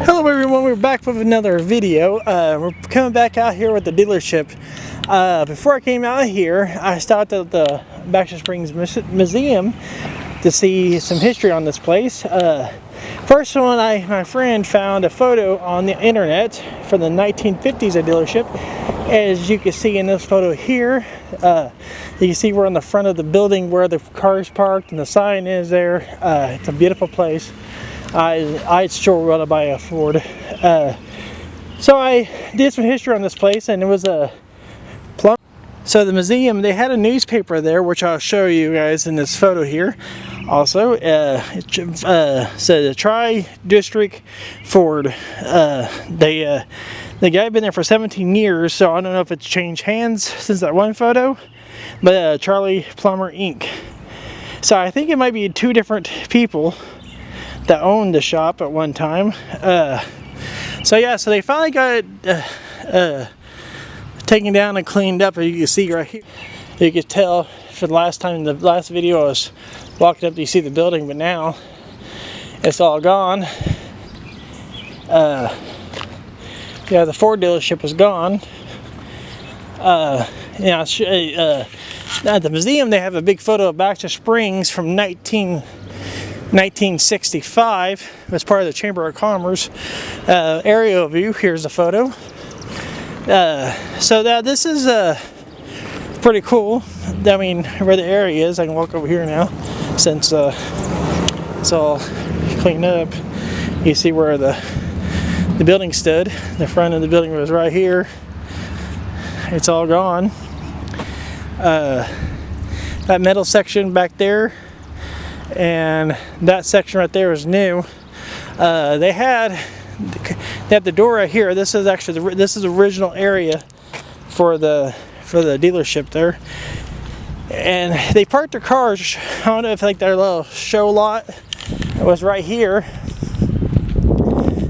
Hello everyone, we're back with another video. We're coming back out here with the dealership. Before I came out here, I stopped at the Baxter Springs Museum to see some history on this place. First one, my friend found a photo on the internet from the 1950s dealership. As you can see in this photo here, you can see we're on the front of the building where the car is parked and the sign is there. It's a beautiful place. I sure want to buy a Ford. So I did some history on this place, and it was a plum. So the museum, they had a newspaper there, which I'll show you guys in this photo here. Also, it said a Tri-District Ford. The guy had been there for 17 years, so I don't know if it's changed hands since that one photo, but Charlie Plummer Inc. So I think it might be two different people that owned the shop at one time. So yeah, so they finally got it taken down and cleaned up. As you can see right here, you could tell for the last time, the last video I was walking up, you see the building, but now it's all gone. Yeah, the Ford dealership was gone. Yeah, at the museum they have a big photo of Baxter Springs from 1965 as part of the Chamber of Commerce aerial view. Here's the photo. So this is pretty cool. I mean, where the area is, I can walk over here now since it's all cleaned up. You see where the building stood. The front of the building was right here. It's all gone. That metal section back there and that section right there is new. They had the door right here. This is actually this is the original area for the dealership there, and they parked their cars. I don't know if like their little show lot. It was right here.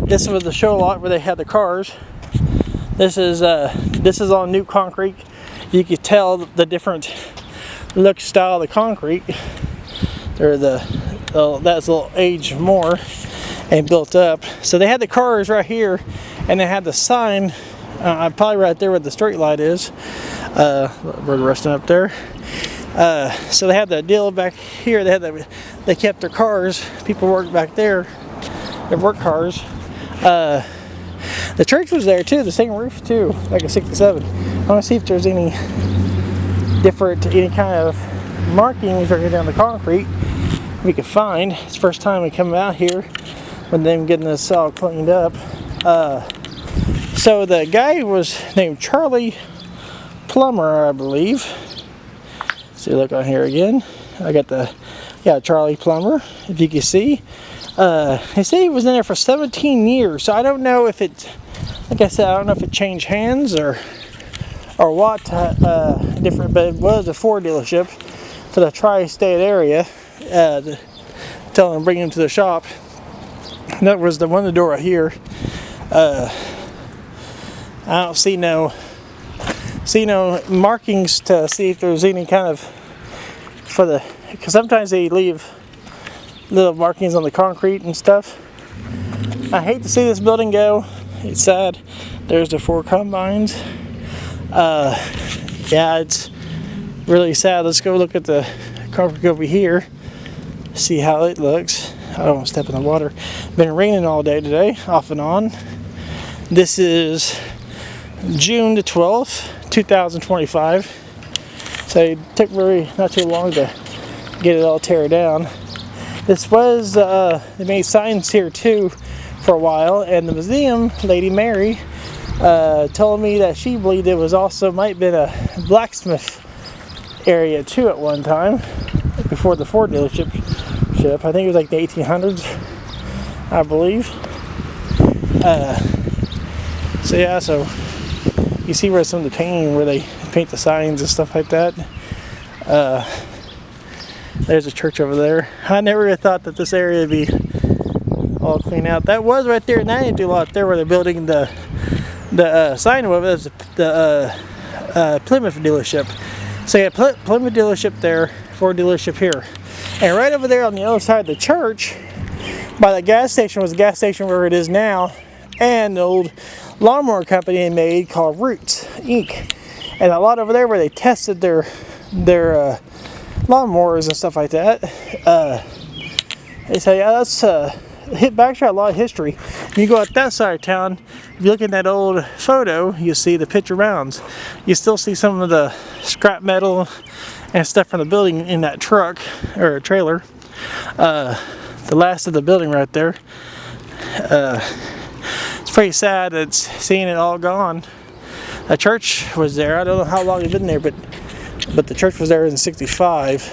This was the show lot where they had the cars. This is all new concrete. You can tell the different look, style of the concrete. Or that's a little aged more and built up. So they had the cars right here, and they had the sign probably right there where the street light is. We're resting up there. So they had the deal back here. They kept their cars. People worked back there. Their work cars. The church was there too. The same roof too, like a 67. I want to see if there's any kind of markings right here down the concrete we could find. It's the first time we come out here with them getting this all cleaned up. So the guy was named Charlie Plummer, I believe. See, look on here again. I got Charlie Plummer, if you can see. They say he was in there for 17 years, so I don't know if it, like I said, I don't know if it changed hands or what different, but it was a Ford dealership for the tri-state area. Tell them to bring him to the shop. And that was the door right here. I don't see no markings to see if there's any kind of because sometimes they leave little markings on the concrete and stuff. I hate to see this building go. It's sad. There's the 4 combines. Yeah, it's really sad. Let's go look at the concrete over here, see how it looks. I don't want to step in the water. Been raining all day today, off and on. This is June the 12th, 2025. So it took not too long to get it all tear down. This was, they made signs here too for a while, and the museum lady, Mary, told me that she believed it was also might have been a blacksmith area too at one time before the Ford dealership. I think it was like the 1800s, I believe. So yeah, so you see where some of the painting, where they paint the signs and stuff like that. There's a church over there. I never really thought that this area would be all cleaned out. That was right there in that empty lot there where they're building the sign of it. The Plymouth dealership. So yeah, Plymouth dealership there, Ford dealership here. And right over there on the other side of the church, by the gas station was the gas station where it is now, and the old lawnmower company they made called Roots Inc. And a lot over there where they tested their lawnmowers and stuff like that. They say, yeah, that's hit Baxter had a lot of history. When you go out that side of town, if you look at that old photo, you see the picture mounds. You still see some of the scrap metal and stuff from the building in that truck or trailer. The last of the building right there. It's pretty sad that seeing it all gone. The church was there. I don't know how long it's been there, but the church was there in '65.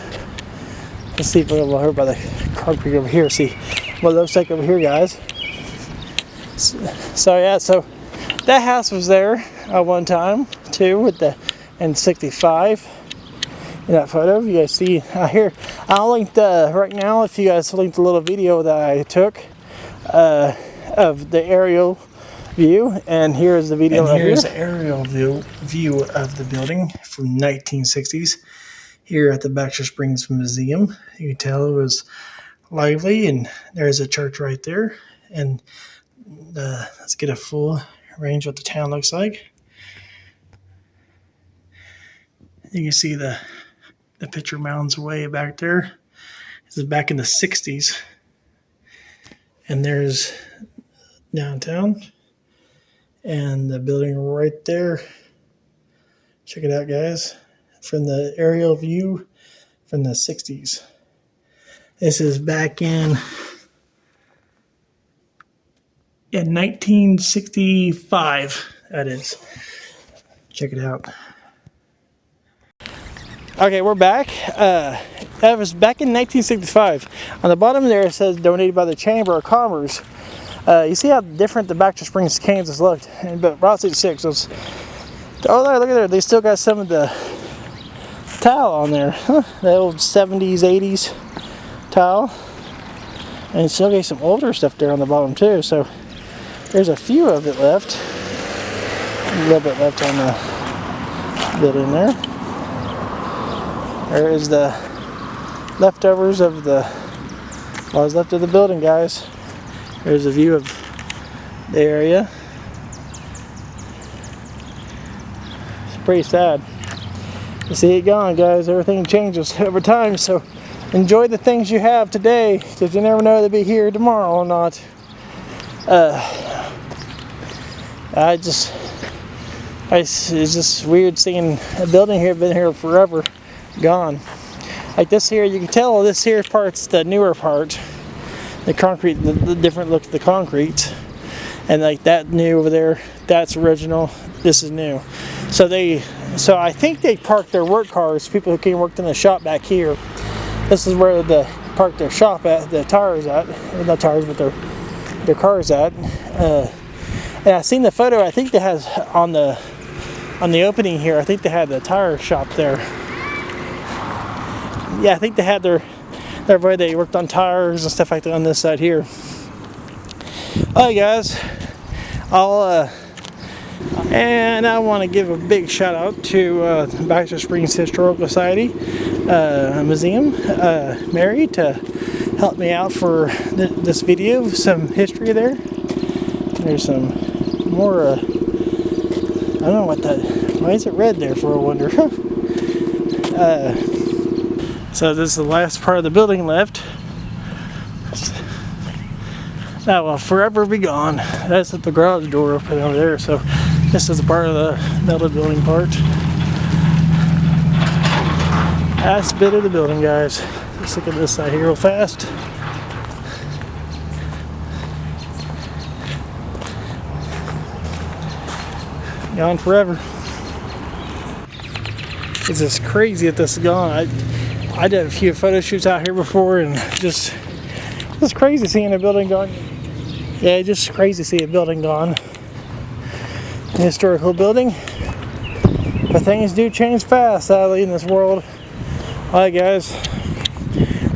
Let's see if we're over by the concrete over here. See what it looks like over here, guys. So yeah, so that house was there at one time too, with the in '65. In that photo, you guys see here. I'll link right now. If you guys linked a little video that I took of the aerial view, and here's the video. And here's the aerial view of the building from 1960s here at the Baxter Springs Museum. You can tell it was lively, and there's a church right there. And let's get a full range of what the town looks like. You can see the picture mounds way back there. This is back in the 60s. And there's downtown. And the building right there. Check it out, guys. From the aerial view from the 60s. This is back in 1965, that is. Check it out. Okay, we're back. That was back in 1965. On the bottom there it says donated by the Chamber of Commerce. You see how different the Baxter Springs, Kansas looked. But Route 66 was... Oh, there, look at there. They still got some of the tile on there. Huh, the old 70s, 80s tile. And still got some older stuff there on the bottom too. So there's a few of it left. A little bit left on the building there. There is the leftovers of what was left of the building, guys. There's a view of the area. It's pretty sad to see it gone, guys. Everything changes over time, so enjoy the things you have today, because you never know they'll be here tomorrow or not. It's just weird seeing a building here, been here forever, gone. Like this here, you can tell this here part's the newer part. The concrete, the different look of the concrete. And like that new over there, that's original, this is new. So I think they parked their work cars, people who came and worked in the shop back here. This is where they parked their shop at, the tires at, not tires, but their cars at. And I seen the photo, I think they has on the opening here, I think they had the tire shop there. Yeah, I think they had their where they worked on tires and stuff like that on this side here. Alright, guys, and I want to give a big shout out to Baxter Springs Historical Society Museum, Mary, to help me out for this video. Some history there. There's some more. I don't know what that. Why is it red there for a wonder? So this is the last part of the building left. That will forever be gone. That's the garage door open over there. So this is a part of the metal building part. Last bit of the building, guys. Let's look at this side here real fast. Gone forever. It's just crazy that this is gone. I did a few photo shoots out here before, and it's crazy seeing a building gone. Yeah, just crazy to see a building gone. An historical building. But things do change fast, sadly, in this world. Alright, guys.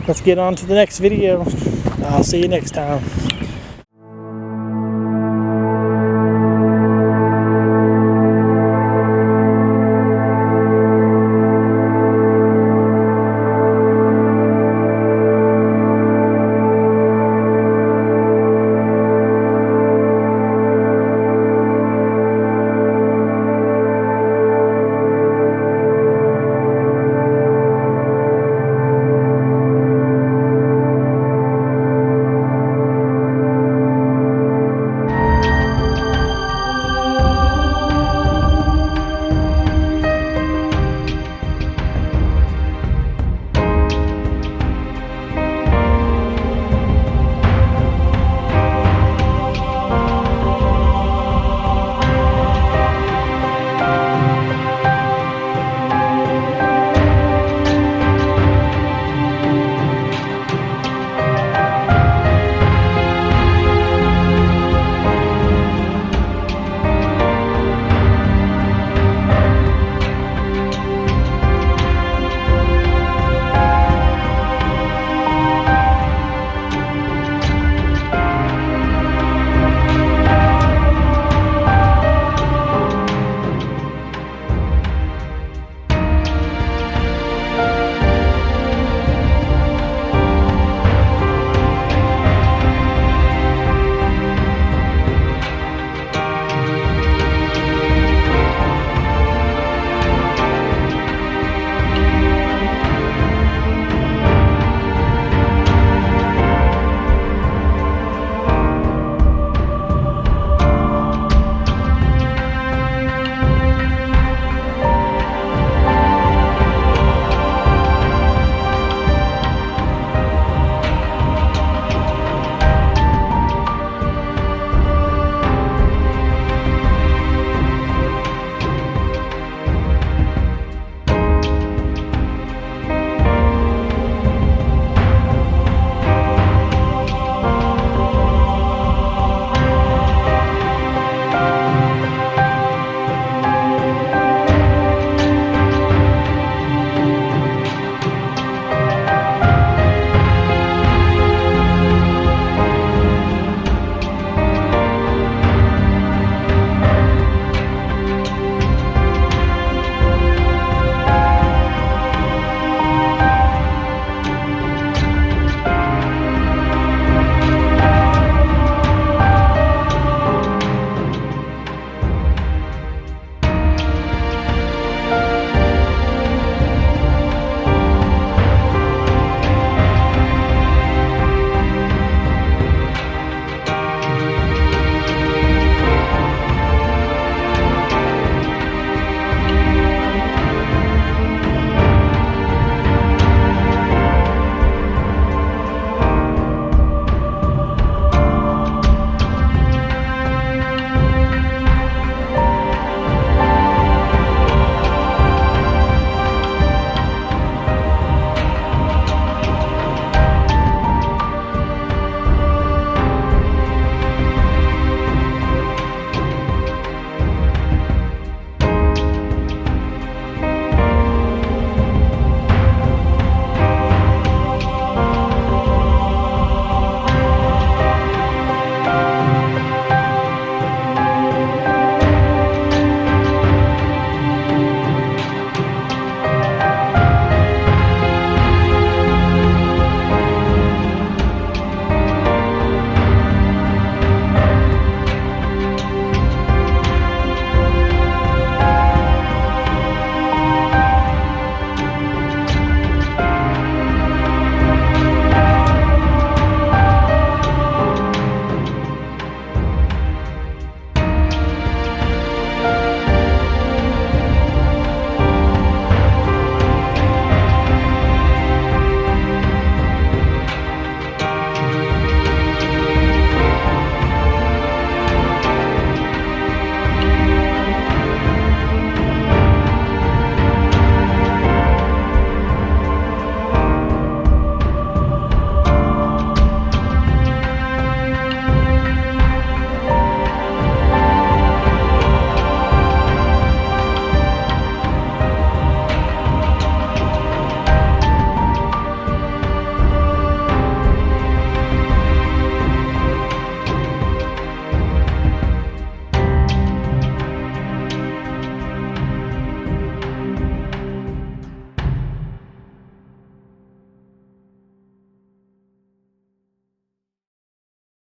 Let's get on to the next video. I'll see you next time.